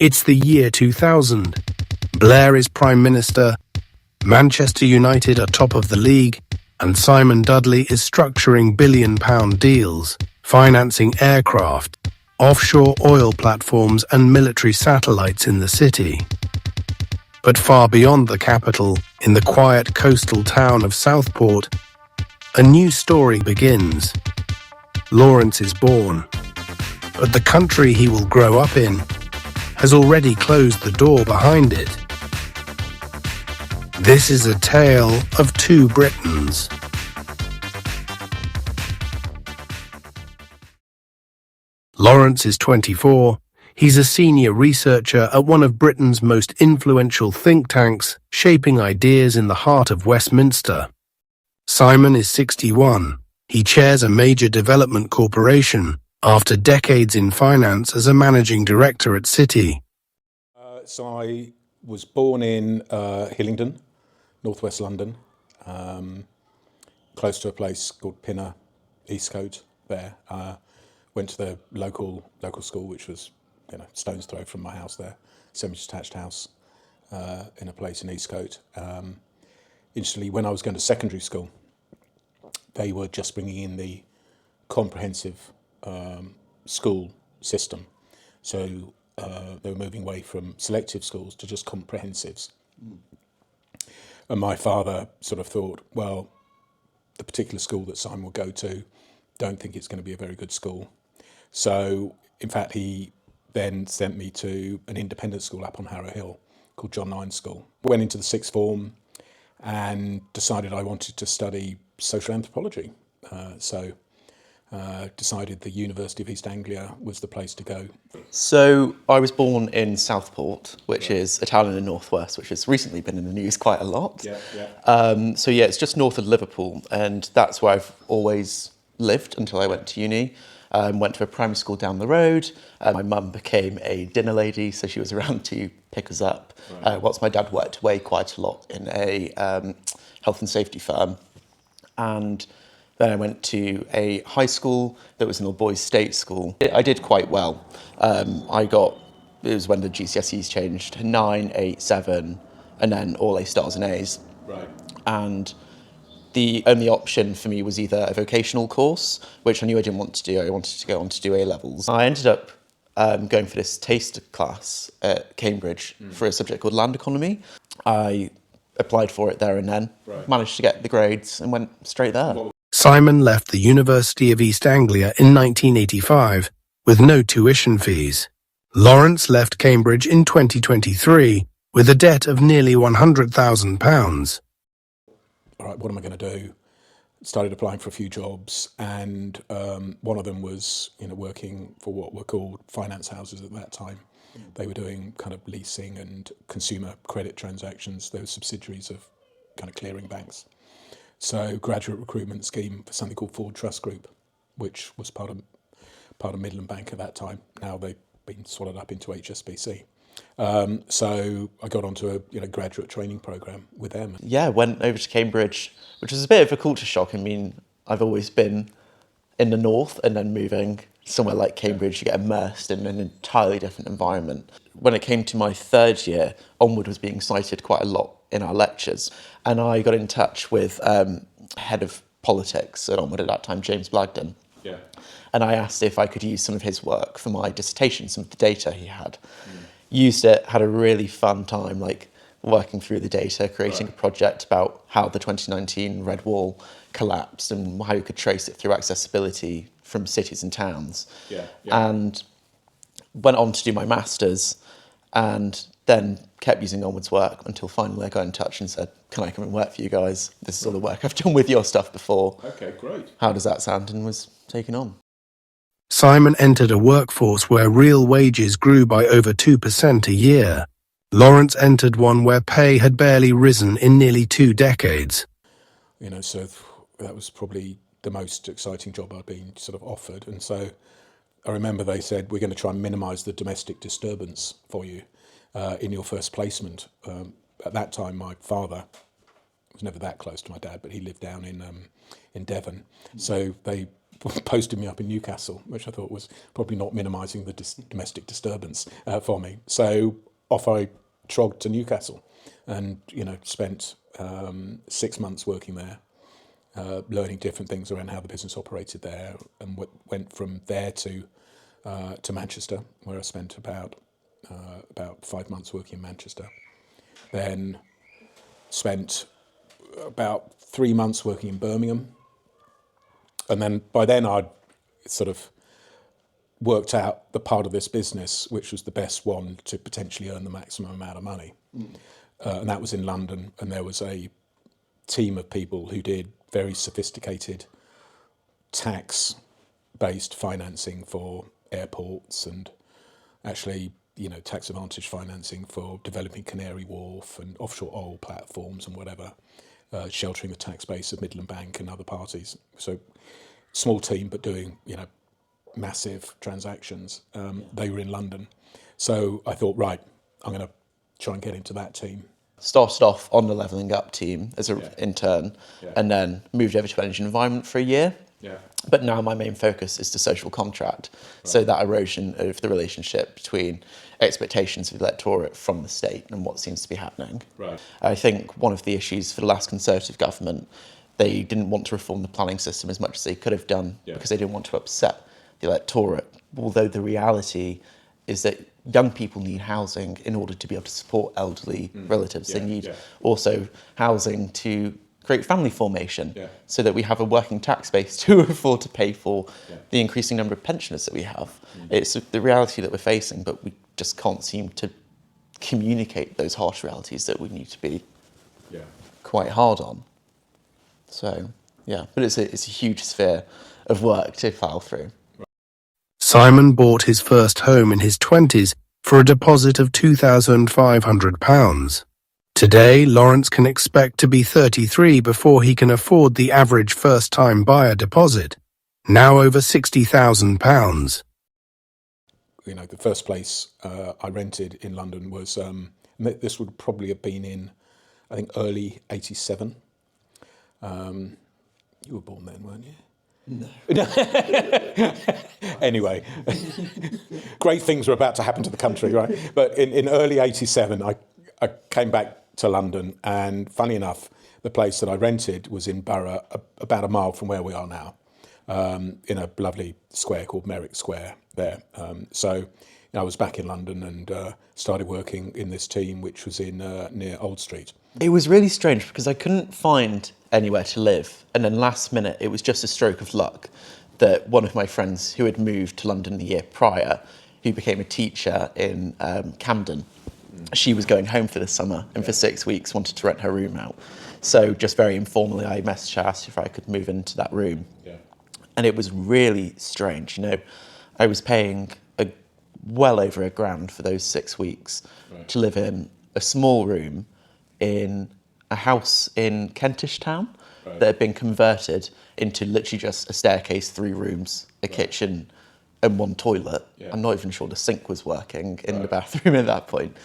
It's the year 2000. Blair is Prime Minister, Manchester United are top of the league, and Simon Dudley is structuring billion-pound deals, financing aircraft, offshore oil platforms and military satellites in the city. But far beyond the capital, in the quiet coastal town of Southport, a new story begins. Lawrence is born, but the country he will grow up in has already closed the door behind it. This is a tale of two Britons. Lawrence is 24. He's a senior researcher at one of Britain's most influential think tanks, shaping ideas in the heart of Westminster. Simon is 61. He chairs a major development corporation after decades in finance as a managing director at City. So I was born in Hillingdon, northwest London, close to a place called Pinner, Eastcote there. Went to the local school, which was stone's throw from my house there, semi-detached house in a place in Eastcote. Interestingly, when I was going to secondary school, they were just bringing in the comprehensive school system. So they were moving away from selective schools to just comprehensives. And my father sort of thought, well, the particular school that Simon will go to, don't think it's going to be a very good school. So, in fact, he then sent me to an independent school up on Harrow Hill called John Nines School. Went into the sixth form and decided I wanted to study social anthropology. Decided the University of East Anglia was the place to go. So I was born in Southport, which is a town in the northwest, which has recently been in the news quite a lot. It's just north of Liverpool, and that's where I've always lived until I went to uni. Went to a primary school down the road. My mum became a dinner lady, so she was around to pick us up. Whilst my dad worked away quite a lot in a health and safety firm. And then I went to a high school that was an all-boys state school. I did quite well. It was when the GCSEs changed to 9, 8, 7, and then all A stars and A's. Right. And the only option for me was either a vocational course, which I knew I didn't want to do. I wanted to go on to do A-levels. I ended up going for this taster class at Cambridge for a subject called land economy. I applied for it there and then, managed to get the grades and went straight there. Simon left the University of East Anglia in 1985 with no tuition fees. Lawrence left Cambridge in 2023 with a debt of nearly £100,000. All right, what am I going to do? Started applying for a few jobs, and one of them was working for what were called finance houses at that time. They were doing kind of leasing and consumer credit transactions. They were subsidiaries of kind of clearing banks. So graduate recruitment scheme for something called Ford Trust Group, which was part of Midland Bank at that time. Now they've been swallowed up into HSBC. So I got onto a graduate training program with them. Yeah, went over to Cambridge, which was a bit of a culture shock. I mean, I've always been in the north, and then moving somewhere like Cambridge, you get immersed in an entirely different environment. When it came to my third year, Onward was being cited quite a lot in our lectures, and I got in touch with head of politics at Onward at that time, James Blagden. Yeah. And I asked if I could use some of his work for my dissertation, some of the data he had. Used it, had a really fun time, working through the data, creating a project about how the 2019 Red Wall collapsed and how you could trace it through accessibility from cities and towns. And went on to do my master's, and then kept using Onward's work until finally I got in touch and said, can I come and work for you guys? This is all the work I've done with your stuff before. Okay, great. How does that sound? And was taken on. Simon entered a workforce where real wages grew by over 2% a year. Lawrence entered one where pay had barely risen in nearly 2 decades. So that was probably the most exciting job I'd been sort of offered. And so I remember they said, we're going to try and minimise the domestic disturbance for you in your first placement. At that time, my father was never that close to my dad, but he lived down in Devon. So they posted me up in Newcastle, which I thought was probably not minimising the domestic disturbance for me. So off I trogged to Newcastle, and spent 6 months working there, learning different things around how the business operated there, and went from there to Manchester, where I spent about 5 months working in Manchester. Then spent about 3 months working in Birmingham. And then by then I'd sort of worked out the part of this business which was the best one to potentially earn the maximum amount of money. And that was in London. And there was a team of people who did very sophisticated tax-based financing for airports, and actually, tax advantage financing for developing Canary Wharf and offshore oil platforms and whatever, sheltering the tax base of Midland Bank and other parties. So small team, but doing, massive transactions. They were in London. So I thought, right, I'm going to try and get into that team. Started off on the Levelling Up team as an intern, and then moved over to Energy and Environment for a year. Yeah. But now my main focus is the social contract. Right. So that erosion of the relationship between expectations of the electorate from the state and what seems to be happening. Right. I think one of the issues for the last Conservative government, they didn't want to reform the planning system as much as they could have done because they didn't want to upset the electorate. Although the reality is that young people need housing in order to be able to support elderly relatives. They need also housing to create family formation so that we have a working tax base to afford to pay for the increasing number of pensioners that we have. It's the reality that we're facing, but we just can't seem to communicate those harsh realities that we need to be quite hard on. So, but it's a huge sphere of work to plough through. Simon bought his first home in his 20s for a deposit of £2,500. Today, Lawrence can expect to be 33 before he can afford the average first-time buyer deposit, now over £60,000. The first place I rented in London was, this would probably have been in, I think, early 87. You were born then, weren't you? No. Anyway, great things were about to happen to the country, right? But in early 87, I came back to London, and funny enough, the place that I rented was in Borough, about a mile from where we are now, in a lovely square called Merrick Square there. So I was back in London and started working in this team, which was in near Old Street. It was really strange because I couldn't find anywhere to live, and then last minute it was just a stroke of luck that one of my friends who had moved to London the year prior, who became a teacher in Camden, she was going home for the summer and for 6 weeks wanted to rent her room out. So just very informally I messaged her, asked if I could move into that room. And it was really strange. I was paying well over £1,000 for those 6 weeks to live in a small room in a house in Kentish Town that had been converted into literally just a staircase, 3 rooms, a kitchen and 1 toilet. I'm not even sure the sink was working in the bathroom at that point.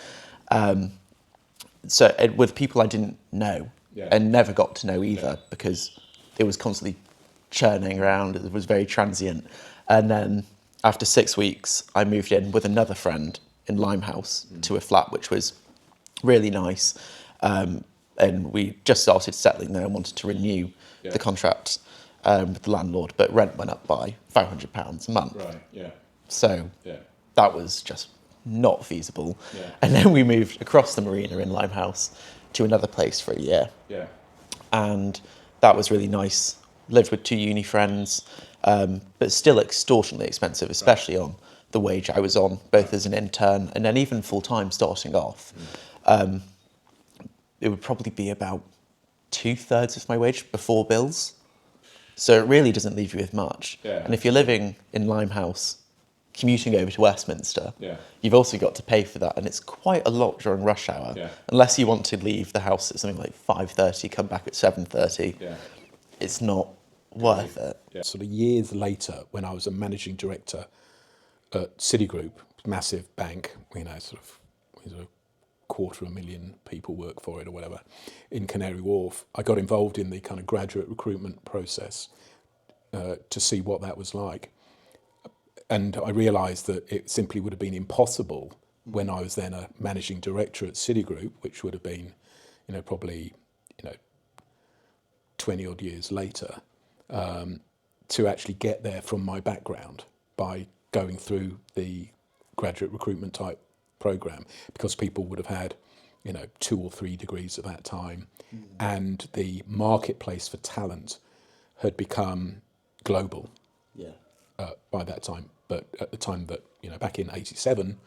So with people I didn't know and never got to know either because it was constantly churning around. It was very transient. And then after 6 weeks, I moved in with another friend in Limehouse to a flat, which was really nice. And we just started settling there and wanted to renew the contract with the landlord, but rent went up by £500 a month. So that was just not feasible. And then we moved across the marina in Limehouse to another place for a year. And that was really nice. Lived with 2 uni friends, but still extortionately expensive, especially on the wage I was on, both as an intern and then even full-time starting off. It would probably be about 2/3 of my wage before bills. So it really doesn't leave you with much. And if you're living in Limehouse, commuting over to Westminster, you've also got to pay for that. And it's quite a lot during rush hour, unless you want to leave the house at something like 5:30, come back at 7:30. It's not worth it. Sort of years later, when I was a managing director at Citigroup, massive bank, sort of 250,000 people work for it or whatever, in Canary Wharf, I got involved in the kind of graduate recruitment process. to see what that was like. And I realised that it simply would have been impossible when I was then a managing director at Citigroup, which would have been, probably, 20 odd years later, to actually get there from my background by going through the graduate recruitment type program, because people would have had, 2 or 3 degrees at that time, and the marketplace for talent had become global by that time. But at the time that, back in '87,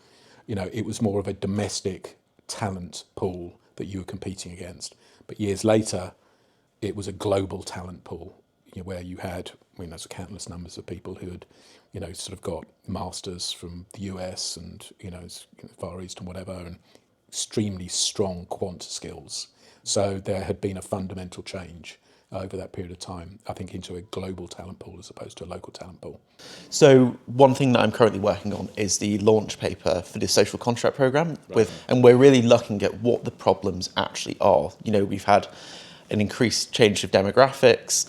it was more of a domestic talent pool that you were competing against. But years later, it was a global talent pool, where you had, there's countless numbers of people who had, sort of got masters from the US and, Far East and whatever, and extremely strong quant skills. So there had been a fundamental change over that period of time, I think, into a global talent pool as opposed to a local talent pool. So one thing that I'm currently working on is the launch paper for the social contract programme, and we're really looking at what the problems actually are. We've had an increased change of demographics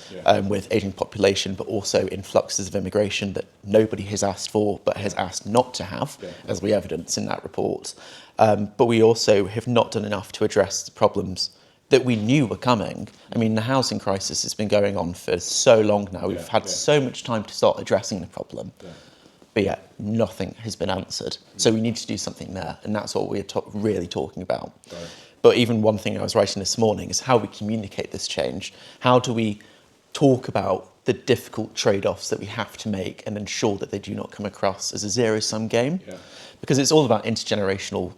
with ageing population, but also influxes of immigration that nobody has asked for, but has asked not to have, as we evidence in that report. But we also have not done enough to address the problems that we knew were coming. I mean, the housing crisis has been going on for so long now. We've had so much time to start addressing the problem, but yet nothing has been answered. So we need to do something there, and that's what we're really talking about. Right. But even one thing I was writing this morning is how we communicate this change. How do we talk about the difficult trade-offs that we have to make and ensure that they do not come across as a zero-sum game? Because it's all about intergenerational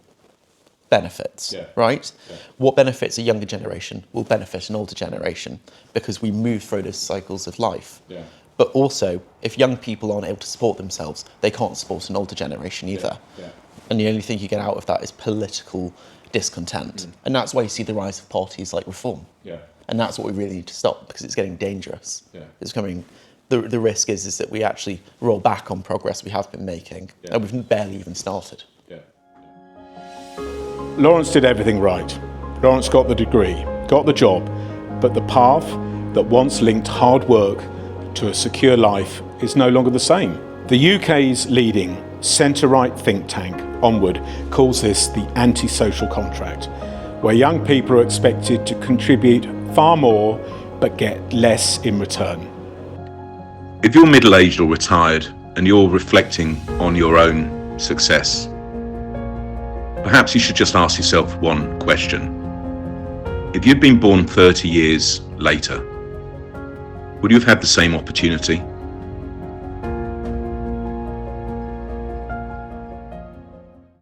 benefits, right? What benefits a younger generation will benefit an older generation, because we move through those cycles of life. But also, if young people aren't able to support themselves, they can't support an older generation either. And the only thing you get out of that is political discontent. And that's why you see the rise of parties like Reform. And that's what we really need to stop, because it's getting dangerous. It's coming. The risk is that we actually roll back on progress we have been making, and we've barely even started. Lawrence did everything right. Lawrence got the degree, got the job, but the path that once linked hard work to a secure life is no longer the same. The UK's leading centre-right think tank, Onward, calls this the anti-social contract, where young people are expected to contribute far more but get less in return. If you're middle-aged or retired and you're reflecting on your own success, perhaps you should just ask yourself one question. If you'd been born 30 years later, would you have had the same opportunity?